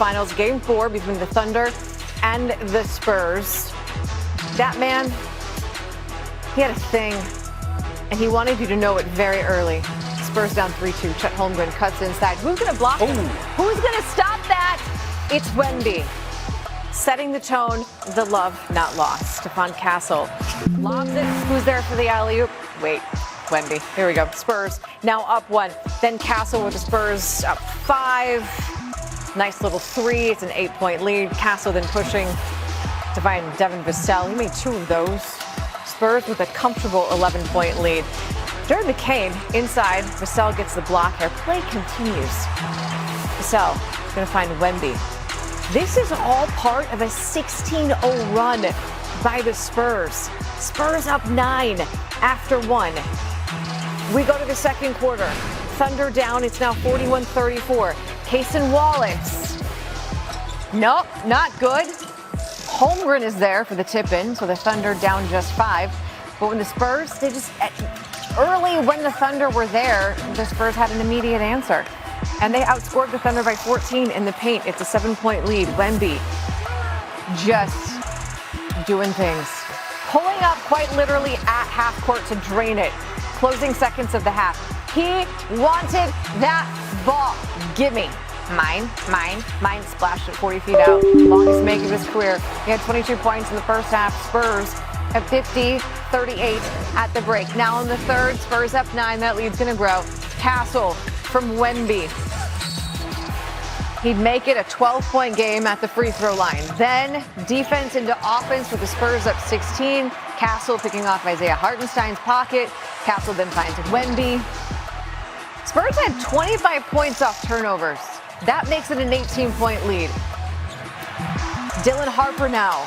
Finals, Game 4 between the Thunder and the Spurs. That man, he had a thing, and he wanted you to know it very early. Spurs down 3-2. Chet Holmgren cuts inside. Who's going to block him? Who's going to stop that? It's Wemby. Setting the tone, the love not lost. Stephon Castle lobs it. Who's there for the alley-oop? Wait, Wemby. Here we go. Spurs now up 1. Then Castle with the Spurs up 5. Nice little 3. It's an 8-point lead. Castle then pushing to find Devin Vassell. He made 2 of those. Spurs with a comfortable 11-point lead. Jared McCain inside. Vassell gets the block here. Play continues. Vassell is going to find Wemby. This is all part of a 16-0 run by the Spurs. Spurs up 9 after 1. We go to the second quarter. Thunder down. It's now 41-34. Cason Wallace. Nope, not good. Holmgren is there for the tip-in, so the Thunder down just 5. But when the Spurs, they just, early when the Thunder were there, the Spurs had an immediate answer. And they outscored the Thunder by 14 in the paint. It's a 7-point lead. Wemby just doing things. Pulling up quite literally at half court to drain it. Closing seconds of the half. He wanted that ball. Gimme. Mine. Splashed it 40 feet out. Longest make of his career. He had 22 points in the first half. Spurs at 50-38 at the break. Now in the third, Spurs up 9. That lead's going to grow. Castle from Wemby. He'd make it a 12-point game at the free throw line. Then defense into offense with the Spurs up 16. Castle picking off Isaiah Hartenstein's pocket. Castle then finds Wemby. Spurs had 25 points off turnovers. That makes it an 18-point lead. Dylan Harper now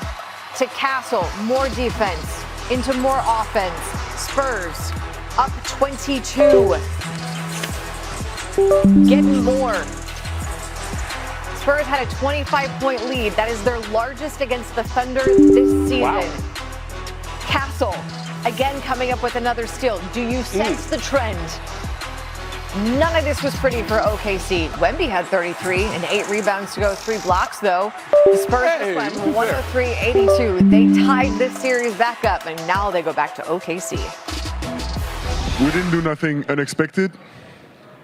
to Castle. More defense into more offense. Spurs up 22. Getting more. Spurs had a 25-point lead. That is their largest against the Thunder this season. Wow. Castle, again coming up with another steal. Do you sense the trend? None of this was pretty for OKC. Wemby had 33 and 8 rebounds to go, 3 blocks though. The Spurs won 103-82. They tied this series back up, and now they go back to OKC. We didn't do nothing unexpected,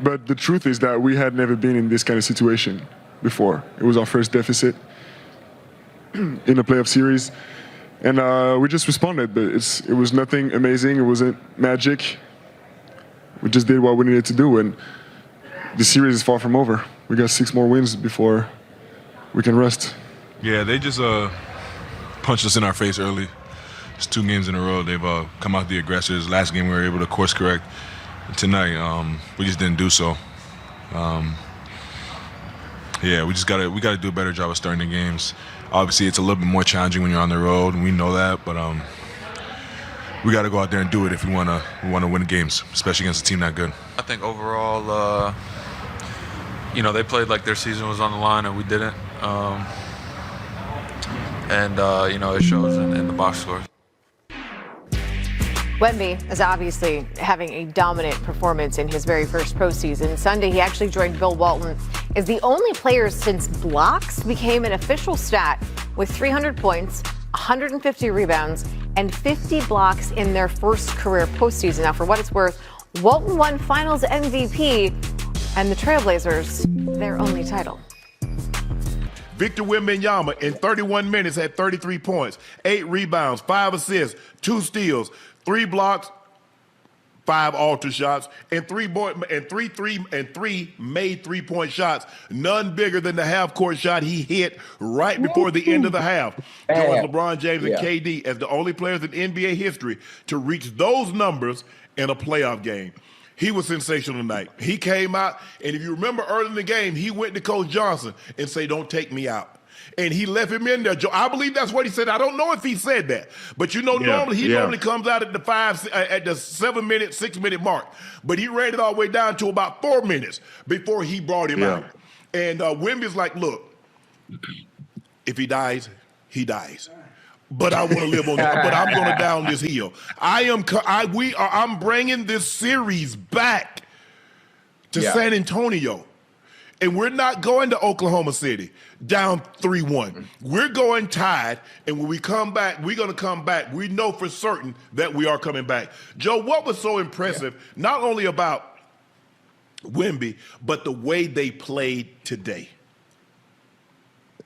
but the truth is that we had never been in this kind of situation before. It was our first deficit in a playoff series, and we just responded, but it was nothing amazing. It wasn't magic. We just did what we needed to do, and the series is far from over. We got 6 more wins before we can rest. Yeah, they just punched us in our face early. It's 2 games in a row. They've come out the aggressors. Last game we were able to course correct. Tonight, we just didn't do so. Yeah, we gotta do a better job of starting the games. Obviously, it's a little bit more challenging when you're on the road, and we know that, but we got to go out there and do it if we want to win games, especially against a team that good. I think overall, they played like their season was on the line, and we didn't. It shows in the box scores. Wemby is obviously having a dominant performance in his very first postseason. Sunday, he actually joined Bill Walton as the only player since blocks became an official stat with 300 points, 150 rebounds, and 50 blocks in their first career postseason. Now, for what it's worth, Walton won Finals MVP and the Trailblazers their only title. Victor Wembanyama in 31 minutes had 33 points, 8 rebounds, 5 assists, 2 steals, 3 blocks, 5 alter shots, and 3 made 3-point shots. None bigger than the half-court shot he hit right before the end of the half. Joins LeBron James and KD as the only players in NBA history to reach those numbers in a playoff game. He was sensational tonight. He came out, and if you remember early in the game, he went to Coach Johnson and said, "Don't take me out." And he left him in there. I believe that's what he said. I don't know if he said that, but normally he normally comes out at the 7-minute, 6-minute mark. But he ran it all the way down to about 4 minutes before he brought him out. And Wemby's like, "Look, if he dies, he dies. But I want to live on that. But I'm going to down this hill. I'm bringing this series back to San Antonio. And we're not going to Oklahoma City down 3-1. We're going tied, and when we come back, we're going to come back. We know for certain that we are coming back. Joe, what was so impressive, not only about Wemby, but the way they played today?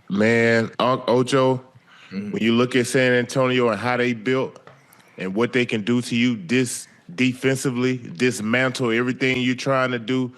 Man, Ocho, when you look at San Antonio and how they built and what they can do to you defensively, dismantle everything you're trying to do,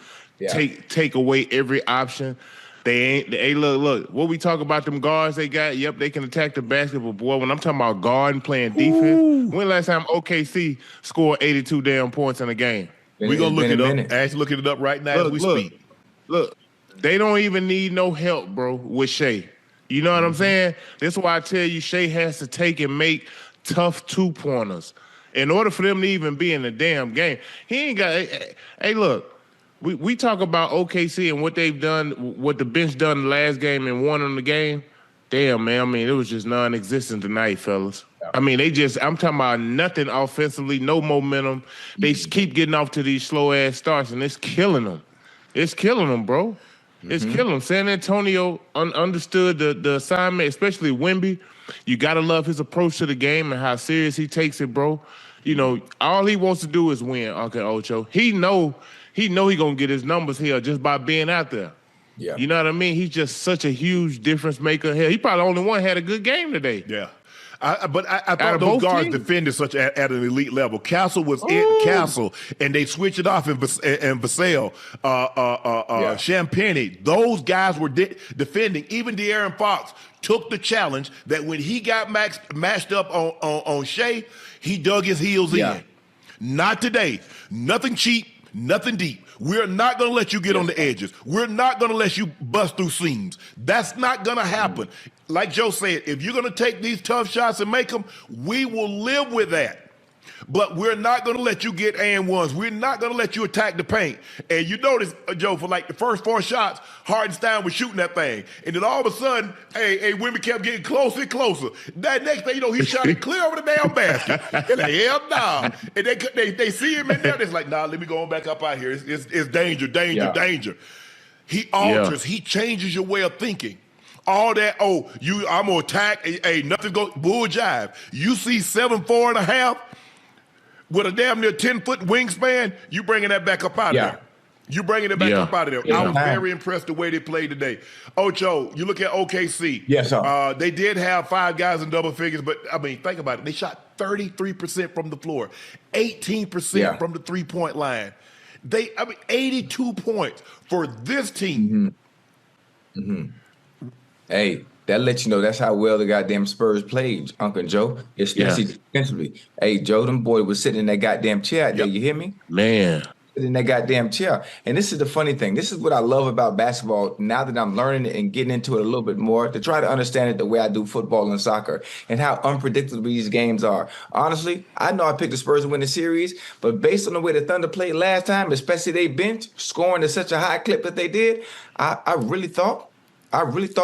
take away every option. Look, what we talk about them guards they got, yep, they can attack the basketball. Boy, when I'm talking about guard and playing defense, when last time OKC scored 82 damn points in a game? We're going to look it up. Actually looking it up right now as we speak. Look, they don't even need no help, bro, with Shea. You know what I'm saying? That's why I tell you Shea has to take and make tough two-pointers in order for them to even be in the damn game. He ain't got – hey, look. We talk about OKC and what they've done, what the bench done the last game and won on the game. Damn, man. I mean, it was just non-existent tonight, fellas. I mean, I'm talking about nothing offensively, no momentum. They keep getting off to these slow-ass starts, and it's killing them. It's killing them, bro. It's killing them. San Antonio understood the assignment, especially Wemby. You got to love his approach to the game and how serious he takes it, bro. You know, all he wants to do is win, Uncle Ocho. He know he gonna get his numbers here just by being out there. Yeah. You know what I mean? He's just such a huge difference maker. Hell, he probably the only one had a good game today. Yeah. I thought those guards defended such at an elite level. Castle was in Castle, and they switched it off in Vassell, Champagny. Those guys were defending. Even De'Aaron Fox took the challenge that when he got matched up on Shea, he dug his heels in. Not today. Nothing cheap. Nothing deep. We're not going to let you get on the edges. We're not going to let you bust through seams. That's not going to happen. Like Joe said, if you're going to take these tough shots and make them, we will live with that. But we're not going to let you get and ones. We're not going to let you attack the paint. And you notice, Joe, for like the first 4 shots, Hardenstein was shooting that thing. And then all of a sudden, Wemby kept getting closer and closer. That next thing, you know, he shot it clear over the damn basket. And like, hell nah. And they see him in there. It's like, nah, let me go on back up out here. It's danger, danger. He alters. He changes your way of thinking. All that, I'm going to attack. Hey, nothing go, bull jive. You see 7'4.5" with a damn near 10-foot wingspan, you bringing that back up out of there. You bringing it back up out of there. I was very impressed the way they played today. Ocho, you look at OKC. Yes, sir. They did have 5 guys in double figures, but, I mean, think about it. They shot 33% from the floor, 18% from the three-point line. 82 points for this team. Hey, that lets you know that's how well the goddamn Spurs played, Uncle Joe, especially defensively. Hey, Joe, them boy was sitting in that goddamn chair out there. You hear me? Man. Sitting in that goddamn chair. And this is the funny thing. This is what I love about basketball now that I'm learning it and getting into it a little bit more to try to understand it the way I do football and soccer and how unpredictable these games are. Honestly, I know I picked the Spurs to win the series, but based on the way the Thunder played last time, especially they bench, scoring at such a high clip that they did, I really thought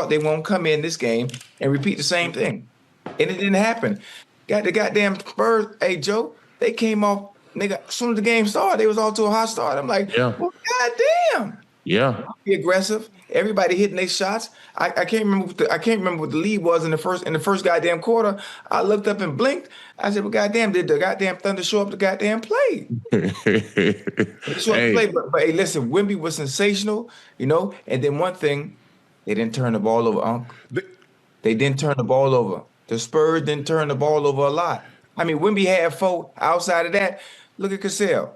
they won't come in this game and repeat the same thing. And it didn't happen. Got the goddamn Spurs, hey, Joe, they came off, nigga, as soon as the game started, they was all to a hot start. I'm like, well, goddamn. Yeah. Be aggressive. Everybody hitting their shots. I can't remember what the lead was in the first goddamn quarter. I looked up and blinked. I said, well, goddamn, did the goddamn Thunder show up to goddamn play? But hey, listen, Wemby was sensational, you know, and then one thing, they didn't turn the ball over, Unc. They didn't turn the ball over. The Spurs didn't turn the ball over a lot. I mean, Wemby had 4. Outside of that, look at Cassell.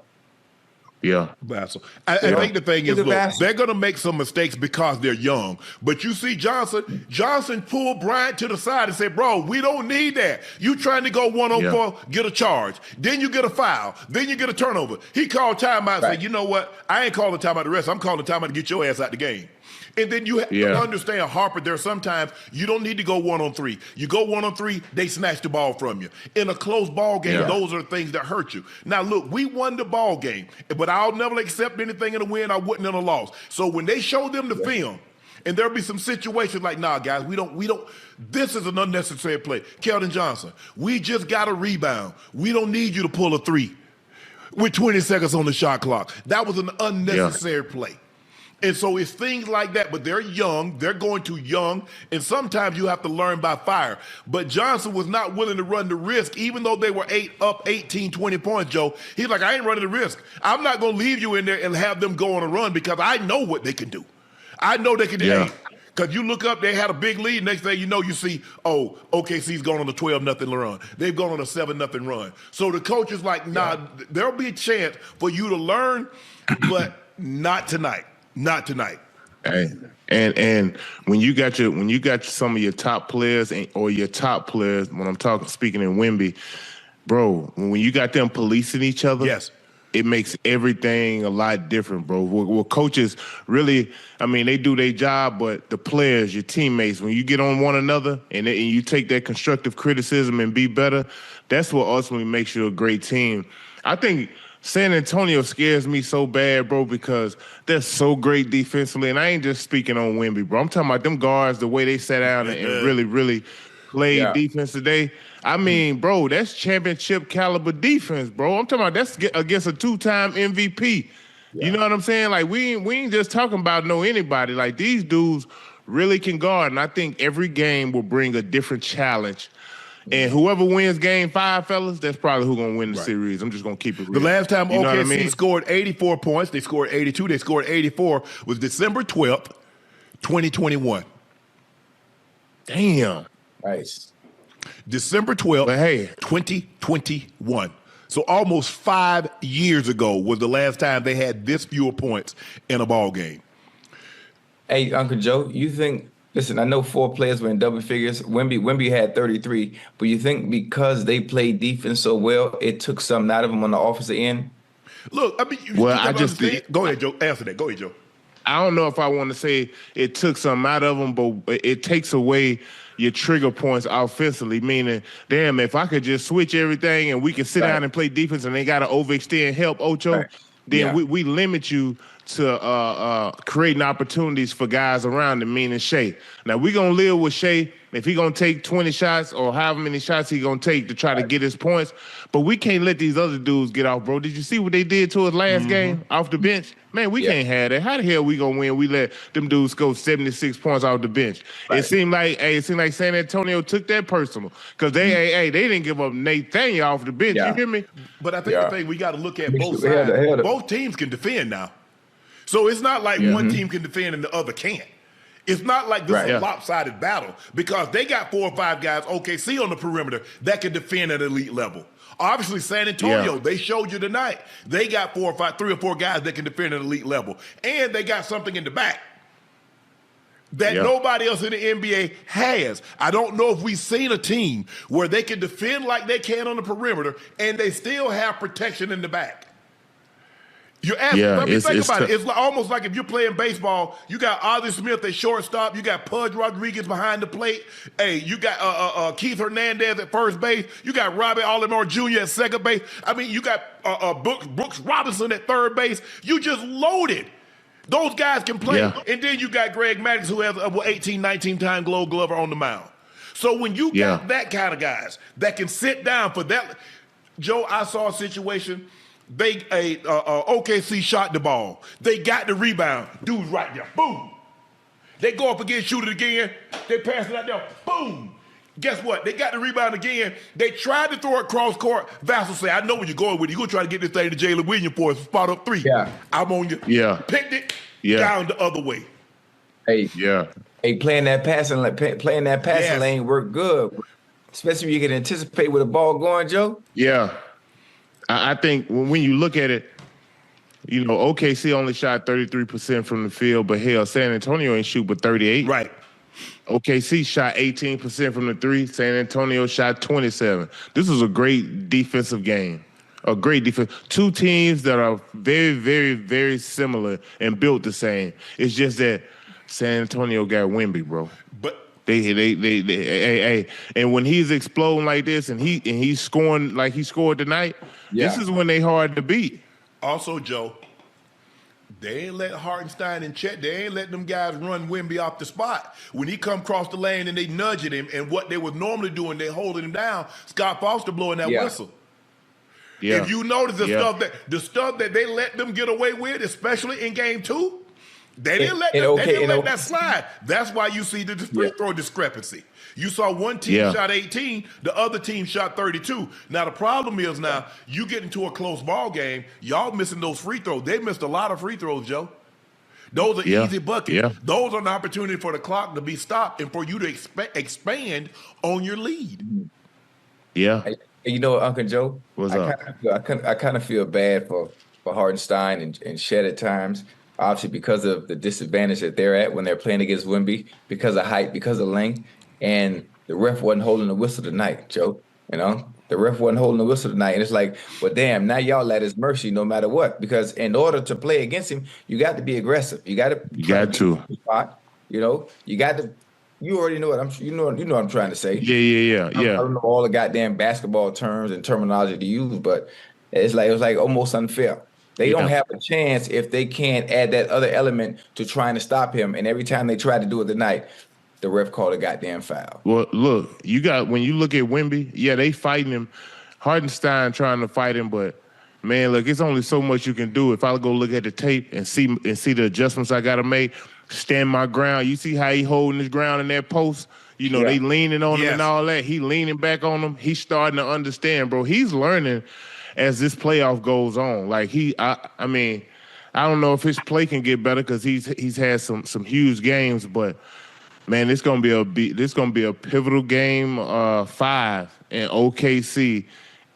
Yeah. Vassell. I think the thing is, look, they're going to make some mistakes because they're young. But you see Johnson pulled Bryant to the side and said, bro, we don't need that. You trying to go 1-on-4, get a charge. Then you get a foul. Then you get a turnover. He called timeout and said, you know what? I ain't calling timeout the rest. I'm calling timeout to get your ass out the game. And then you have to understand, Harper, there are sometimes you don't need to go 1-on-3. You go 1-on-3, they snatch the ball from you. In a close ball game, those are the things that hurt you. Now, look, we won the ball game, but I'll never accept anything in a win I wouldn't in a loss. So when they show them the film, and there'll be some situations like, nah, guys, we don't, this is an unnecessary play. Keldon Johnson, we just got a rebound. We don't need you to pull a 3 with 20 seconds on the shot clock. That was an unnecessary play. And so it's things like that, but they're young, they're going too young, and sometimes you have to learn by fire. But Johnson was not willing to run the risk, even though they were up 18, 20 points, Joe. He's like, I ain't running the risk. I'm not going to leave you in there and have them go on a run because I know what they can do. I know they can do it. Because you look up, they had a big lead. Next thing you know, you see, oh, OKC's gone on a 12-0 run. They've gone on a 7-0 run. So the coach is like, nah, there'll be a chance for you to learn, but not tonight. Not tonight. Hey, and when you got some of your top players or your top players, when I'm speaking in Wemby, bro, when you got them policing each other, yes, it makes everything a lot different, bro. Well, coaches really, I mean, they do their job, but the players, your teammates, when you get on one another and you take that constructive criticism and be better, that's what ultimately makes you a great team. I think San Antonio scares me so bad, bro, because they're so great defensively. And I ain't just speaking on Wemby, bro. I'm talking about them guards, the way they sat down and really, really played defense today. I mean, bro, that's championship caliber defense, bro. I'm talking about that's against a 2-time MVP. You know what I'm saying? Like, we ain't just talking about anybody. Like, these dudes really can guard. And I think every game will bring a different challenge. And whoever wins game 5, fellas, that's probably who's going to win the series. I'm just going to keep it real. The last time OKC scored 84 points, they scored 82, they scored 84, was December 12th, 2021. Damn. Nice. December 12th, 2021. So almost 5 years ago was the last time they had this fewer points in a ball game. Hey, Uncle Joe, you think, listen, I know 4 players were in double figures. Wemby had 33, but you think because they played defense so well, it took something out of them on the offensive end? Look, I mean, go ahead, Joe. Answer that. Go ahead, Joe. I don't know if I want to say it took something out of them, but it takes away your trigger points offensively, meaning, damn, if I could just switch everything and we can sit down and play defense and they got to overextend help, Ocho, then we limit you to creating opportunities for guys around him, meaning Shea. Now, we're going to live with Shea if he going to take 20 shots or however many shots he going to take to try to get his points. But we can't let these other dudes get off, bro. Did you see what they did to us last game off the bench? Man, we can't have that. How the hell we going to win? We let them dudes go 76 points off the bench. It seemed like San Antonio took that personal because they didn't give up Nathaniel off the bench. You hear me? But I think the thing we got to look at both sides. Both teams can defend now. So it's not like one team can defend and the other can't. It's not like this is a lopsided battle because they got 4 or 5 guys, OKC on the perimeter, that can defend at elite level. Obviously, San Antonio, they showed you tonight, they got 3 or 4 guys that can defend at elite level. And they got something in the back that nobody else in the NBA has. I don't know if we've seen a team where they can defend like they can on the perimeter and they still have protection in the back. You're asking, let me think about it. It's almost like if you're playing baseball, you got Ozzie Smith at shortstop, you got Pudge Rodriguez behind the plate, hey, you got Keith Hernandez at first base, you got Robbie Alomar Jr. at second base. I mean, you got Brooks Robinson at third base. You just loaded. Those guys can play. And then you got Greg Maddux, who has 18, 19-time Gold Glover on the mound. So when you got that kind of guys that can sit down for that, Joe, I saw a situation. OKC shot the ball. They got the rebound. Dude's right there. Boom. They go up again, shoot it again. They pass it out there. Boom. Guess what? They got the rebound again. They tried to throw it cross court. Vassell said, I know where you're going with it. You're going to try to get this thing to Jalen Williams for a spot up 3. I'm on you. Picked it down the other way. Hey, playing that passing lane worked good. Especially when you can anticipate with the ball going, Joe. I think when you look at it, you know, OKC only shot 33% from the field, but hell, San Antonio ain't shoot but 38. Right. OKC shot 18% from the 3. San Antonio shot 27. This was a great defensive game. A great defense. 2 teams that are very, very, very similar and built the same. It's just that San Antonio got Wemby, bro. But and when he's exploding like this and he's scoring like he scored tonight, this is when they hard to beat. Also, Joe, they ain't let Hartenstein and Chet, they ain't let them guys run Wemby off the spot. When he come across the lane and they nudging him, and what they was normally doing, they holding him down, Scott Foster blowing that whistle. If you notice the stuff that they let them get away with, especially in game 2, They didn't let that slide. That's why you see the free throw discrepancy. You saw one team shot 18, the other team shot 32. Now the problem is now you get into a close ball game, y'all missing those free throws. They missed a lot of free throws, Joe. Those are easy buckets. Yeah. Those are an opportunity for the clock to be stopped and for you to expand on your lead. Yeah. Hey, you know what, Uncle Joe? What's up? I kind of feel bad for Hartenstein and Shed at times. Obviously, because of the disadvantage that they're at when they're playing against Wemby, because of height, because of length, and the ref wasn't holding the whistle tonight, Joe. You know, the ref wasn't holding the whistle tonight, and it's like, well, damn, now y'all at his mercy no matter what. Because in order to play against him, you got to be aggressive. You got to. You know, you got to. You already know what you know what I'm trying to say. Yeah. I don't know all the goddamn basketball terms and terminology to use, but it was like almost unfair. They don't have a chance if they can't add that other element to trying to stop him. And every time they tried to do it tonight, the ref called a goddamn foul. Well, look, when you look at Wemby, they fighting him. Hartenstein trying to fight him, but man, look, it's only so much you can do. If I go look at the tape and see the adjustments I gotta make, stand my ground. You see how he holding his ground in that post? You know, they leaning on him and all that. He leaning back on him. He's starting to understand, bro. He's learning as this playoff goes on. Like I mean, I don't know if his play can get better because he's had some huge games, but man, this gonna be a pivotal game 5 in OKC,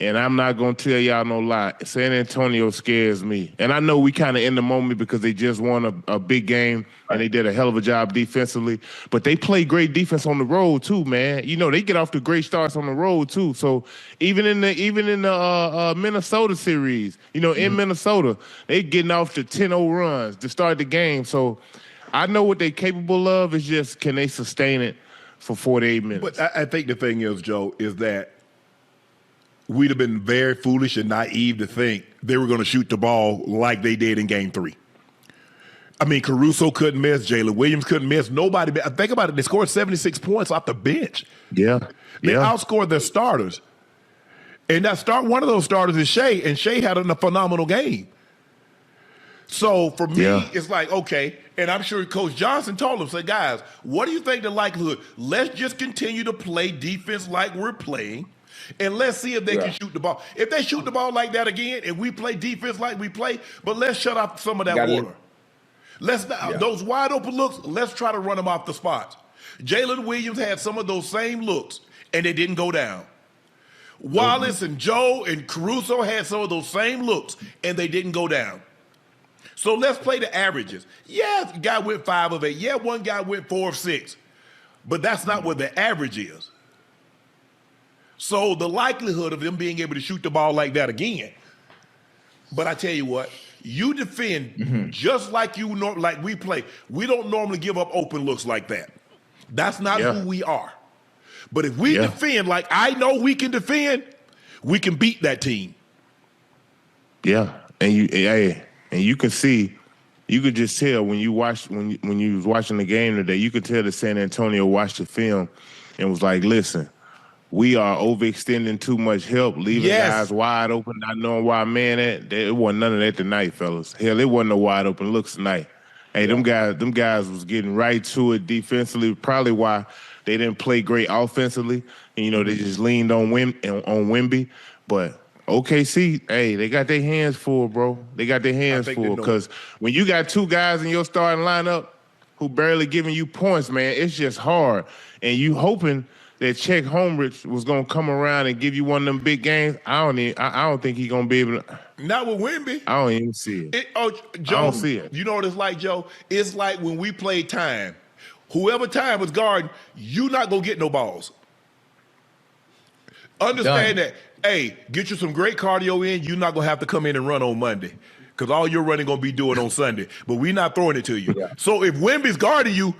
and I'm not gonna tell y'all no lie. San Antonio scares me, and I know we kind of in the moment because they just won a big game and they did a hell of a job defensively. But they play great defense on the road too, man. You know they get off to great starts on the road too. So even in the Minnesota series, you know, in Minnesota, they getting off to 10-0 runs to start the game. So I know what they're capable of. It's just, can they sustain it for 48 minutes? But I think the thing is, Joe, is that we'd have been very foolish and naive to think they were going to shoot the ball like they did in Game 3. I mean, Caruso couldn't miss. Jalen Williams couldn't miss. Nobody. Think about it. They scored 76 points off the bench. Yeah. They outscored their starters. And one of those starters is Shea, and Shea had a phenomenal game. So for me, it's like, okay, and I'm sure Coach Johnson told them, said, guys, what do you think the likelihood? Let's just continue to play defense like we're playing, and let's see if they can shoot the ball. If they shoot the ball like that again, and we play defense like we play, but let's shut off some of that water. Those wide open looks, let's try to run them off the spots. Jalen Williams had some of those same looks, and they didn't go down. Wallace and Joe and Caruso had some of those same looks, and they didn't go down. So let's play the averages. Yeah, the guy went 5 of 8. Yeah, one guy went 4 of 6. But that's not what the average is. So the likelihood of them being able to shoot the ball like that again. But I tell you what, you defend just like like we play. We don't normally give up open looks like that. That's not who we are. But if we defend like I know we can defend, we can beat that team. Yeah, and you can see, you could just tell when you was watching the game today, you could tell that San Antonio watched the film and was like, listen, we are overextending too much help, leaving guys wide open, not knowing why it wasn't none of that tonight, fellas. Hell, it wasn't no wide open looks tonight. Hey, them guys was getting right to it defensively, probably why they didn't play great offensively. And, you know, they just leaned on Wemby. But OKC, hey, they got their hands full, bro. They got their hands full because when you got 2 guys in your starting lineup who barely giving you points, man, it's just hard. And you hoping that Chet Holmgren was gonna come around and give you one of them big games. I don't think he's gonna be able to. Not with Wemby. I don't even see it. Joe, I don't see it. You know what it's like, Joe? It's like when we played time. Whoever time was guarding, you not gonna get no balls. Understand that. Hey, get you some great cardio in. You're not going to have to come in and run on Monday because all you're running going to be doing on Sunday. But we're not throwing it to you. Yeah. So if Wemby's guarding you,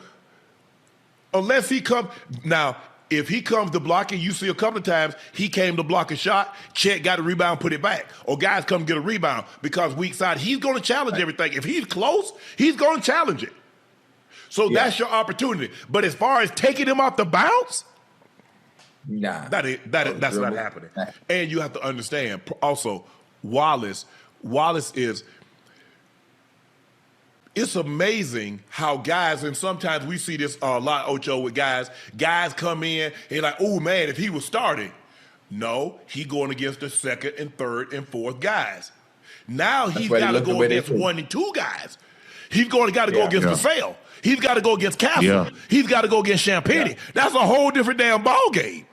unless he comes – now, if he comes to block and you see a couple of times he came to block a shot, Chet got a rebound, put it back. Or guys come get a rebound because weak side, he's going to challenge everything. If he's close, he's going to challenge it. So that's your opportunity. But as far as taking him off the bounce – nah, that's not happening. And you have to understand also, Wallace is it's amazing how guys, and sometimes we see this a lot, Ocho, with guys come in and like, oh man, if he was starting. No, he going against the second and third and fourth guys. Now he's got to go against 1 and 2 guys. He's got to go against Vassell. He's got to go against Castle. Yeah. He's got to go against Champagny. That's a whole different damn ball game.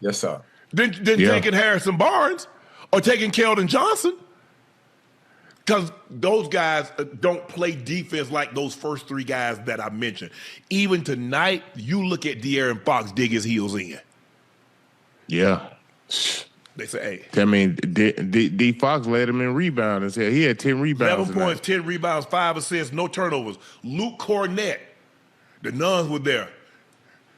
Yes, sir. Than taking Harrison Barnes or taking Keldon Johnson. Because those guys don't play defense like those first 3 guys that I mentioned. Even tonight, you look at De'Aaron Fox dig his heels in. Yeah. They say, hey. I mean, D Fox led him in rebounds. He had 10 rebounds. 11 points, 10 rebounds, 5 assists, no turnovers. Luke Cornett, the nuns were there.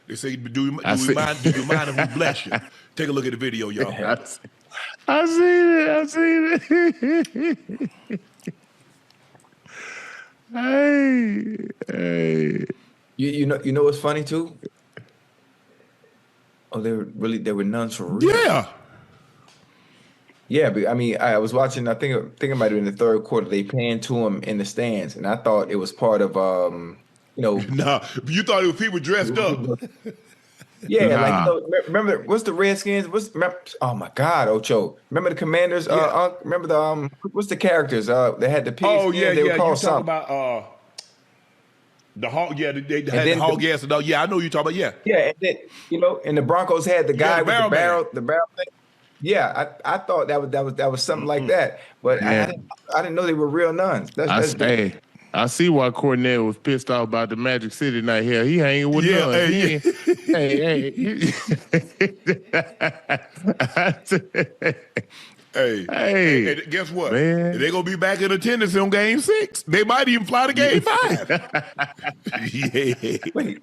They say, do you mind if we bless you? Take a look at the video, y'all. I seen it. Hey. You know what's funny too? Oh, there were nuns for real. Yeah. Yeah, but I mean, I was watching. I think it might have been the third quarter. They panned to him in the stands, and I thought it was part of No, you thought it was people dressed up. Yeah, like remember what's the Redskins? Oh my God, Ocho! Remember the Commanders? Remember the what's the characters? They had the pigs. Oh yeah, they were called you talking about the hog? Yeah, they had the hog gas and all. Yeah, I know you talking about. Yeah, yeah, and then and the Broncos had the guy with the barrel thing. Yeah, I thought that was something like that, but I didn't know they were real nuns. I see why Cornell was pissed off about the Magic City night here. He hanging with nuns. Hey, and guess what? Man. They're going to be back in attendance on Game 6. They might even fly to Game 5. Wait,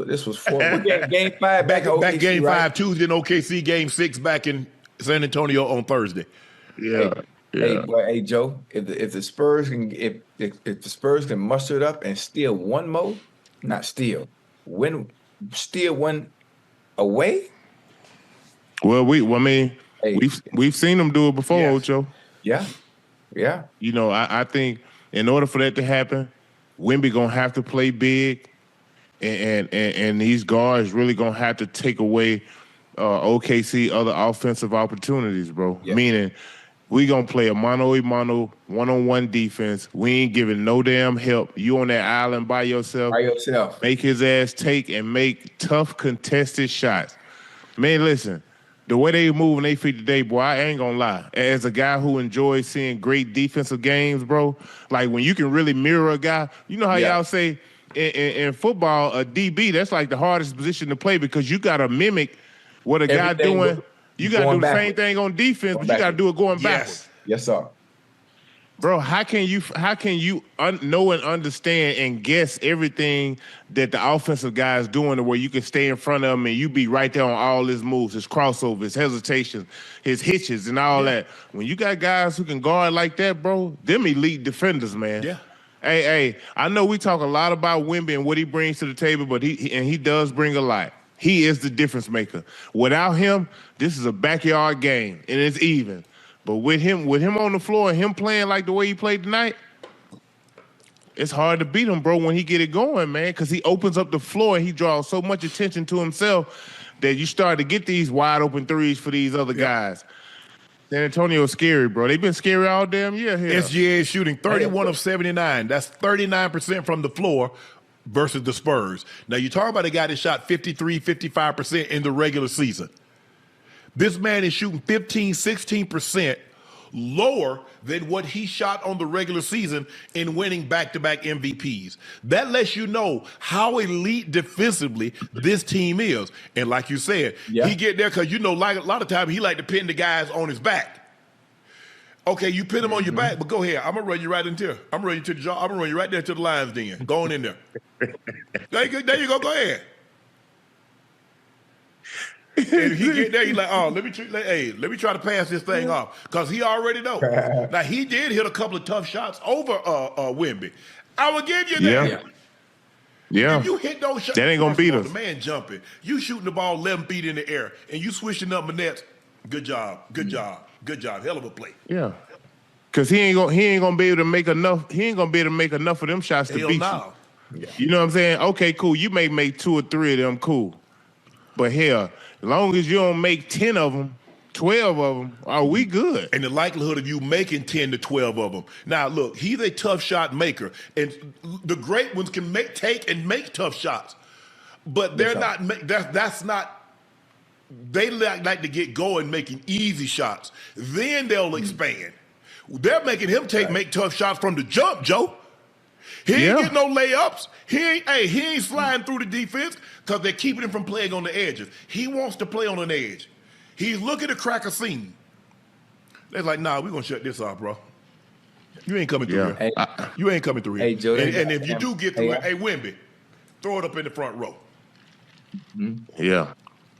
this was 4. Game 5 back in OKC, back Game right? 5 Tuesday in OKC, Game 6 back in San Antonio on Thursday. Yeah. Hey, Joe, if the Spurs can the Spurs can muster it up and steal one more, steal one away. Well, we've seen them do it before, Yes. Ocho. Yeah. You know, I think in order for that to happen, Wemby gonna have to play big, and these guards really gonna have to take away OKC other offensive opportunities, bro. Yeah. Meaning, we gonna play a mano-a-mano, one-on-one defense. We ain't giving no damn help. You on that island by yourself. Make his ass take and make tough contested shots. Man, listen, the way they moving their feet today, boy, I ain't gonna lie. As a guy who enjoys seeing great defensive games, bro, like when you can really mirror a guy, you know how y'all say in football, a DB, that's like the hardest position to play because you gotta mimic what a guy doing. You got to do the same thing on defense, but you got to do it going backwards. Yes, sir. Bro, how can you know and understand and guess everything that the offensive guy is doing to where you can stay in front of him and you be right there on all his moves, his crossovers, his hesitations, his hitches and all that. When you got guys who can guard like that, bro, them elite defenders, man. Yeah. Hey, I know we talk a lot about Wemby and what he brings to the table, but he does bring a lot. He is the difference maker. Without him, this is a backyard game, and it's even. But with him on the floor and him playing like the way he played tonight, it's hard to beat him, bro, when he get it going, man, because he opens up the floor and he draws so much attention to himself that you start to get these wide open threes for these other guys. San Antonio's scary, bro. They've been scary all damn year here. SGA is shooting 31 of 79. That's 39% from the floor versus the Spurs. Now, you talk about a guy that shot 53, 55% in the regular season. This man is shooting 15, 16% lower than what he shot on the regular season in winning back-to-back MVPs. That lets you know how elite defensively this team is. And like you said, he get there because, like a lot of times he like to pin the guys on his back. Okay, you pin him on your back, but go ahead. I'm going to run you right into here. I'm going to run you right there to the lines then. Going in there. There you go. Go ahead. And he get there, he's like, oh, let me try to pass this thing off. Because he already know. Now, he did hit a couple of tough shots over Wemby. I will give you that. Yeah. If you hit those shots, that ain't going to beat us. The man jumping. You shooting the ball 11 feet in the air, and you switching up my nets. Good job. Hell of a play. Yeah. Cause he ain't gonna be able to make enough. He ain't gonna be able to make enough of them shots to beat you. You know what I'm saying? Okay, cool. You may make 2 or 3 of them, cool. But hell, as long as you don't make 10 of them, 12 of them, are we good? And the likelihood of you making 10 to 12 of them. Now, look, he's a tough shot maker, and the great ones can take and make tough shots, but they're not. That's not. They like to get going making easy shots. Then they'll expand. They're making him make tough shots from the jump, Joe. He ain't getting no layups. He ain't sliding through the defense because they're keeping him from playing on the edges. He wants to play on an edge. He's looking to crack a seam. They're like, nah, we're going to shut this off, bro. You ain't coming through here. You ain't coming through here. Hey, Joe, and if you do get through it, hey, Wemby, throw it up in the front row. Yeah.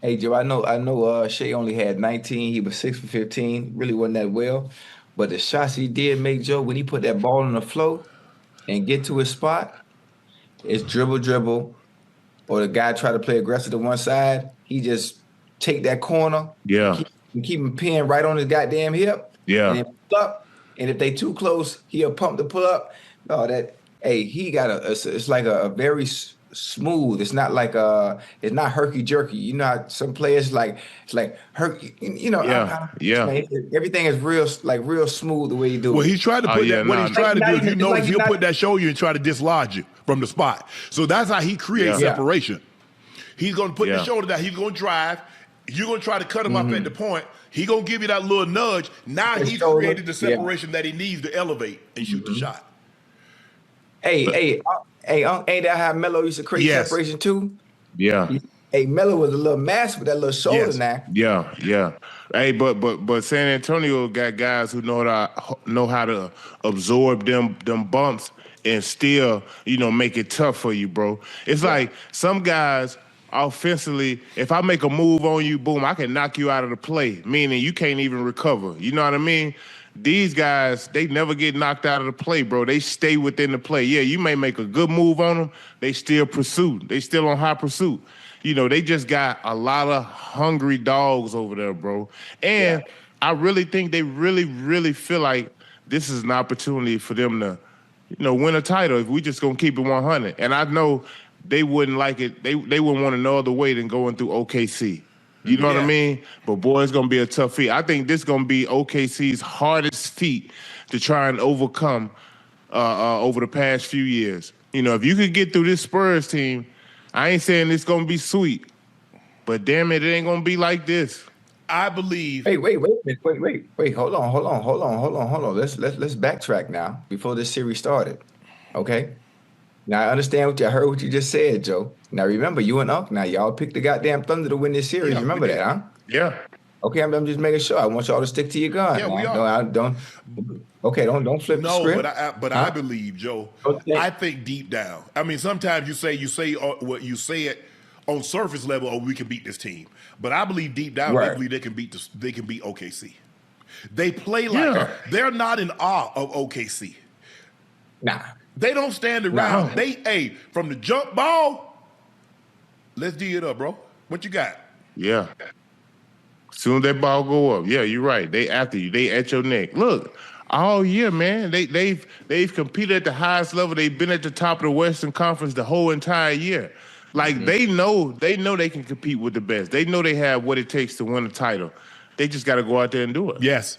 Hey, Joe, I know Shea only had 19. He was 6 for 15. Really wasn't that well. But the shots he did make, Joe, when he put that ball on the floor and get to his spot, it's dribble, or the guy try to play aggressive to one side. He just take that corner, keep him pinned right on his goddamn hip, and then pull up. And if they too close, he'll pump the pull up. No, he got it's like a very smooth. It's not like it's not herky jerky. You know how some players it's like herky. You know, everything is real smooth the way you do it. Well, he's trying to put that. What he's trying to do is, he'll put that shoulder and try to dislodge you from the spot. So that's how he creates separation. He's going to put the shoulder down. He's going to drive. You're going to try to cut him off at the point. He's going to give you that little nudge. Now he's created the separation that he needs to elevate and shoot the shot. Hey, ain't that how Melo used to create separation too? Yeah. Hey, Melo was a little mass with that little shoulder now. Yeah. Hey, but San Antonio got guys who know how to absorb them bumps and still, make it tough for you, bro. It's like some guys offensively, if I make a move on you, boom, I can knock you out of the play, meaning you can't even recover. You know what I mean? These guys, they never get knocked out of the play, bro. They stay within the play. Yeah, you may make a good move on them. They still pursue. They still on high pursuit. They just got a lot of hungry dogs over there, bro. And I really think they really, really feel like this is an opportunity for them to, win a title if we just going to keep it 100. And I know they wouldn't like it. They wouldn't want to no other way than going through OKC. You know what I mean? But, boy, it's going to be a tough feat. I think this is going to be OKC's hardest feat to try and overcome over the past few years. If you could get through this Spurs team, I ain't saying it's going to be sweet, but damn it ain't going to be like this. I believe. Wait. Hold on. Let's backtrack now before this series started. Okay? Now, I understand I heard what you just said, Joe. Now, remember, you and Unc, now y'all picked the goddamn Thunder to win this series. Remember that, huh? Yeah. Okay, I'm just making sure. I want y'all to stick to your gun. Yeah, we are. Don't flip the script. But I believe, Joe, I think deep down. I mean, sometimes you say what you say it on surface level, or we can beat this team. But I believe deep down, I believe they can beat OKC. They play like they're not in awe of OKC. Nah. They don't stand around. They from the jump ball, let's D it up, bro. What you got? Yeah. As soon as that ball go up, yeah, you're right. They after you. They at your neck. Look, all year, man, they've competed at the highest level. They've been at the top of the Western Conference the whole entire year. Like they know they can compete with the best. They know they have what it takes to win a title. They just got to go out there and do it. Yes.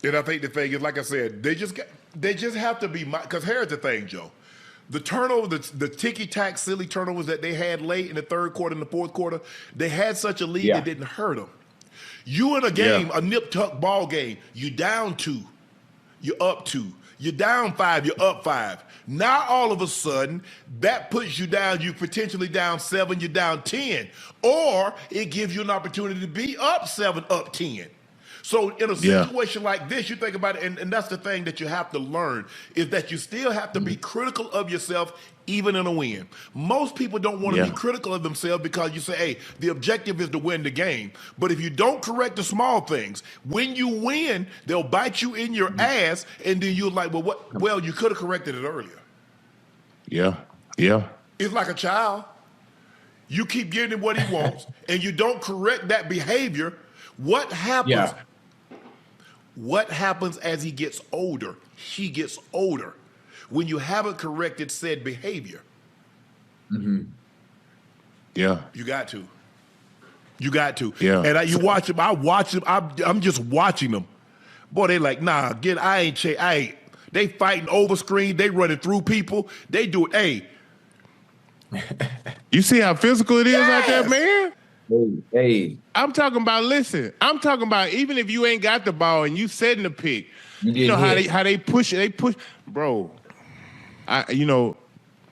And I think the thing is, like I said, they just have to be, because here's the thing, Joe. The turnover, the ticky-tack, silly turnovers that they had late in the third quarter and the fourth quarter, they had such a lead that didn't hurt them. You in a game, a nip-tuck ball game, you down 2, you're up 2. You're down 5, you're up 5. Now all of a sudden, that puts you down, you're potentially down 7, you're down 10. Or it gives you an opportunity to be up 7, up 10. So in a situation like this, you think about it, and that's the thing that you have to learn, is that you still have to be critical of yourself even in a win. Most people don't want to be critical of themselves because you say, hey, the objective is to win the game. But if you don't correct the small things, when you win, they'll bite you in your ass, and then you're like, well, you could have corrected it earlier. Yeah. It's like a child. You keep giving him what he wants, and you don't correct that behavior. What happens? What happens as he gets older? She gets older. When you haven't corrected said behavior. Yeah. You got to. You got to. Yeah. And you watch them. I watch them. I'm just watching them. Boy, they like, nah, I ain't. They fighting over screen. They running through people. They do it. Hey. You see how physical it is out there, man? Hey. I'm talking about, listen, even if you ain't got the ball and you setting the pick, you know how they push it. They push. Bro,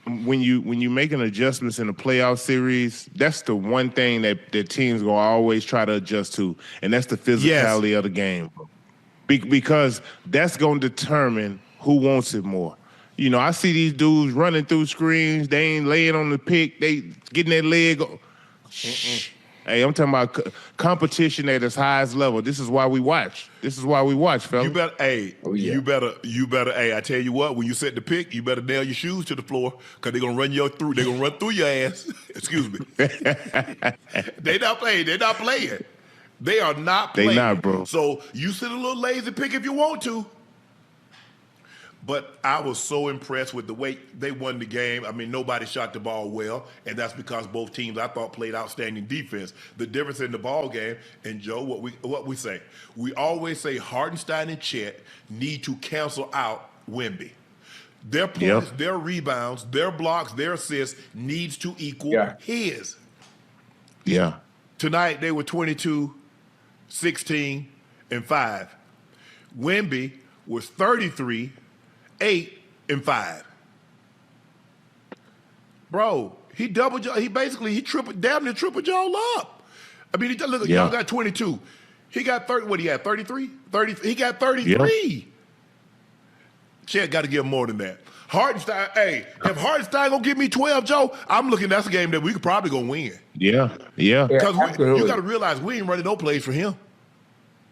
when you making adjustments in the playoff series, that's the one thing that teams gonna always try to adjust to, and that's the physicality of the game, bro. Because that's gonna determine who wants it more. I see these dudes running through screens. They ain't laying on the pick. They getting their leg. Hey, I'm talking about competition at its highest level. This is why we watch. Fellas. You better, hey, I tell you what, when you set the pick, you better nail your shoes to the floor because they're going to run through your ass. Excuse me. They not playing. They are not playing. They not, bro. So you sit a little lazy pick if you want to. But I was so impressed with the way they won the game. I mean, nobody shot the ball well, and that's because both teams, I thought, played outstanding defense. The difference in the ball game, and Joe, what we say, we always say Hartenstein and Chet need to cancel out Wemby. Their points, their rebounds, their blocks, their assists needs to equal his. Yeah. Tonight, they were 22, 16, and 5. Wemby was 33, 8, and 5. Bro, he damn near tripled y'all up. I mean, look, y'all got 22. He got 30, what he had, 33? He got 33. Yeah. Chet got to give him more than that. Hartenstein, if Hartenstein gonna give me 12, Joe, I'm looking, that's a game that we could probably gonna win. Yeah. Because you got to realize we ain't running no plays for him.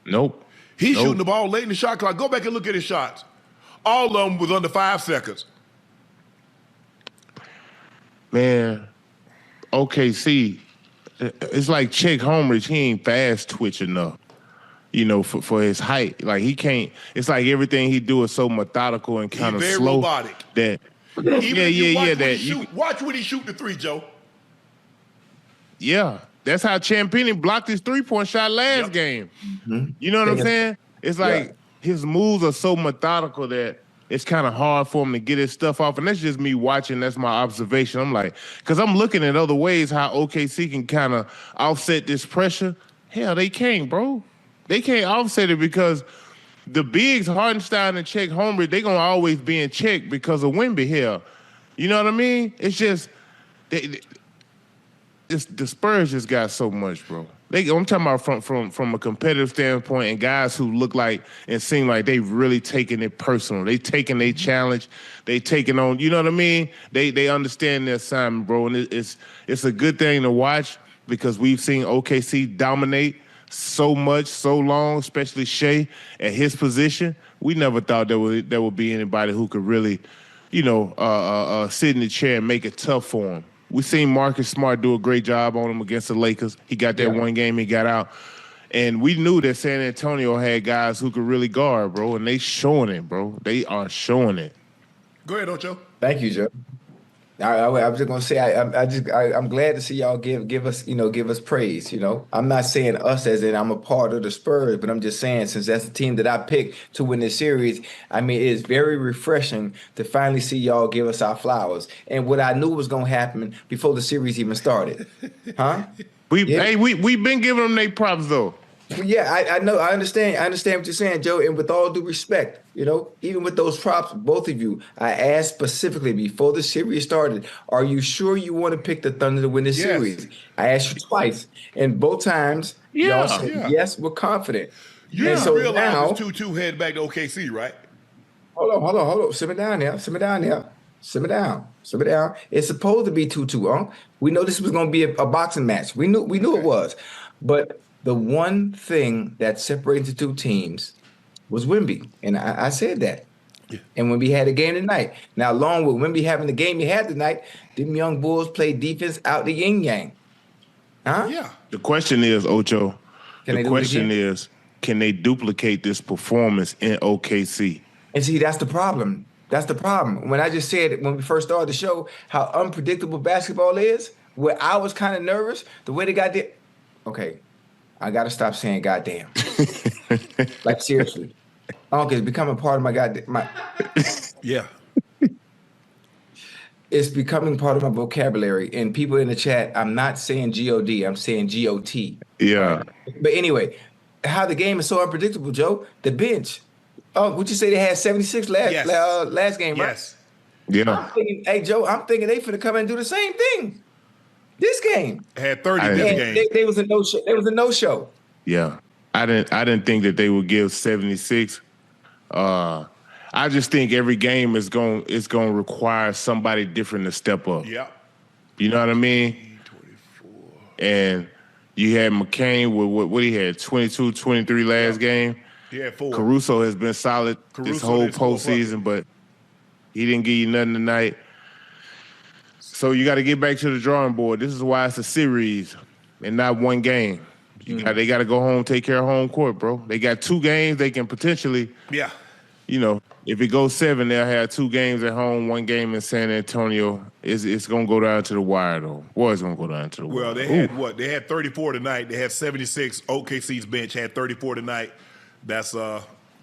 Nope. He's shooting the ball late in the shot clock. Go back and look at his shots. All of them was under 5 seconds. Man, OKC, it's like Chet Holmgren, he ain't fast twitch enough, for his height. Like, he can't, it's like everything he do is so methodical and kind of slow. Robotic. That, watch when he shoot the three, Joe. Yeah, that's how Champagnie blocked his 3-point shot last game. Mm-hmm. You know what I'm saying? It's like his moves are so methodical that it's kind of hard for him to get his stuff off. And that's just me watching. That's my observation. I'm like, because I'm looking at other ways how OKC can kind of offset this pressure. Hell, they can't, bro. They can't offset it because the bigs, Hartenstein and Chet Holmgren, they going to always be in check because of Wemby here. You know what I mean? It's just, the Spurs just got so much, bro. I'm talking about from a competitive standpoint and guys who look like and seem like they really taking it personal. They taking their challenge. They taking on, you know what I mean? They understand their assignment, bro. And it's a good thing to watch because we've seen OKC dominate so much, so long, especially Shea at his position. We never thought there would be anybody who could really, sit in the chair and make it tough for him. We seen Marcus Smart do a great job on him against the Lakers. He got that one game, he got out. And we knew that San Antonio had guys who could really guard, bro, and they showing it, bro. They are showing it. Go ahead, Ocho. Thank you, Joe. I was just gonna say I'm glad to see y'all give us praise. I'm not saying us as in I'm a part of the Spurs, but I'm just saying since that's the team that I picked to win this series. I mean, it is very refreshing to finally see y'all give us our flowers. And what I knew was gonna happen before the series even started, huh? We've been giving them their props though. Yeah, I know. I understand what you're saying, Joe. And with all due respect, even with those props, both of you, I asked specifically before the series started, are you sure you want to pick the Thunder to win this series? I asked you twice. And both times, y'all said, yes, we're confident. You didn't realize it's 2-2 heading back to OKC, right? Hold on. Simmer down now. Simmer down. It's supposed to be 2-2, huh? We know this was going to be a boxing match. We knew it was. But the one thing that separated the two teams was Wemby. And I said that. Yeah. And Wemby had a game tonight. Now, along with Wemby having the game he had tonight, them young Bulls played defense out the yin-yang. Huh? Yeah. The question is, Ocho, the question is, can they duplicate this performance in OKC? And see, that's the problem. That's the problem. When I just said when we first started the show how unpredictable basketball is, where I was kind of nervous, the way they got there. Okay, I got to stop saying goddamn. Like, seriously. Okay, it's becoming part of my goddamn. Yeah. It's becoming part of my vocabulary. And people in the chat, I'm not saying G-O-D, I'm saying G-O-T. Yeah. Right? But anyway, how the game is so unpredictable, Joe. The bench. Oh, would you say they had 76 last game, right? Yes. Yeah. Hey, Joe, I'm thinking they finna come and do the same thing this game. Had 30 this game. They was a no-show. There was a no-show. Yeah. I didn't think that they would give 76. I just think every game is going to require somebody different to step up. Yeah. You know what I mean? 24. And you had McCain with what he had, 22, 23 last game. He had 4. Caruso has been solid this whole postseason, but he didn't give you nothing tonight. So you got to get back to the drawing board. This is why it's a series and not one game. They got to go home, take care of home court, bro. They got 2 games. They can potentially, if it goes 7, they'll have 2 games at home, 1 game in San Antonio. It's going to go down to the wire, though. Boy, it's going to go down to the wire. Well, they had what? They had 34 tonight. They had 76. OKC's bench had 34 tonight. That's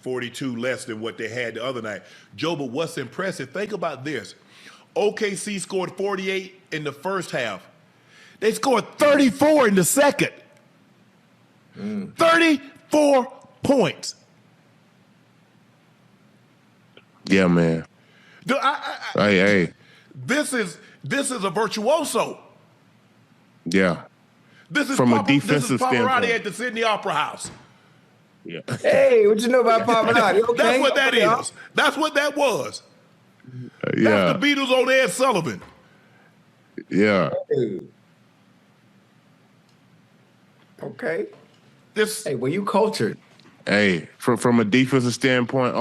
42 less than what they had the other night. Joe, but what's impressive, think about this. OKC scored 48 in the first half. They scored 34 in the second. 34 points. Yeah, man. Hey. This is a virtuoso. Yeah. This is from a this defensive is Pavarotti standpoint at the Sydney Opera House. Yeah. Hey, what you know about Pavarotti? Okay. That's what that is. That's what that was. Yeah. That's the Beatles on Ed Sullivan. Yeah. Okay. This. Hey, well, you cultured. Hey, from a defensive standpoint,